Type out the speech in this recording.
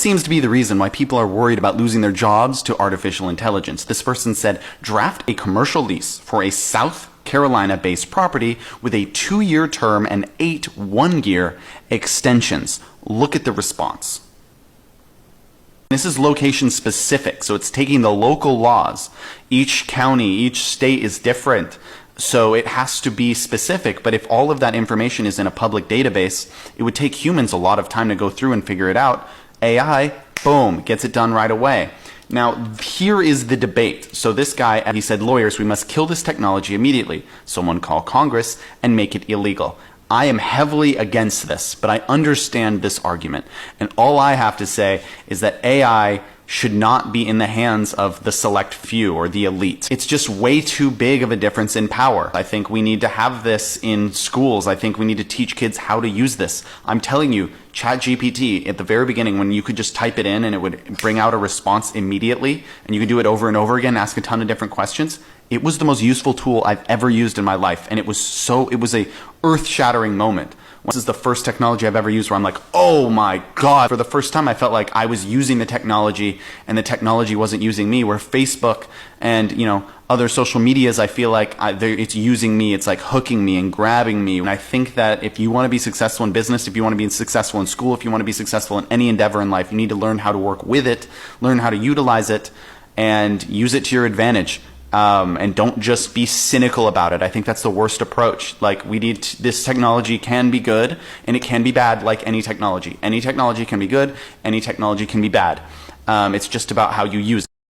seems to be the reason why people are worried about losing their jobs to artificial intelligence. This person said, draft a commercial lease for a South Carolina-based property with a 2-year term and 8 1-year extensions. Look at the response. This is location specific, so it's taking the local laws. Each county, each state is different, so it has to be specific. But if all of that information is in a public database, it would take humans a lot of time to go through and figure it out. AI, boom, gets it done right away. Now, here is the debate. So this guy, he said, lawyers, we must kill this technology immediately. Someone call Congress and make it illegal. I am heavily against this, but I understand this argument. And all I have to say is that AI should not be in the hands of the select few or the elite. It's just way too big of a difference in power. I think we need to have this in schools. I think we need to teach kids how to use this. I'm telling you, ChatGPT, at the very beginning, when you could just type it in and it would bring out a response immediately, and you could do it over and over again, ask a ton of different questions, it was the most useful tool I've ever used in my life. And it was a earth-shattering moment. This is the first technology I've ever used where I'm like, oh my God. For the first time, I felt like I was using the technology and the technology wasn't using me. Where Facebook and, other social medias, I feel like it's using me. It's like hooking me and grabbing me. And I think that if you want to be successful in business, if you want to be successful in school, if you want to be successful in any endeavor in life, you need to learn how to work with it, learn how to utilize it, and use it to your advantage. And don't just be cynical about it. I think that's the worst approach. Like, this technology can be good and it can be bad, like any technology. Any technology can be good, any technology can be bad. It's just about how you use it.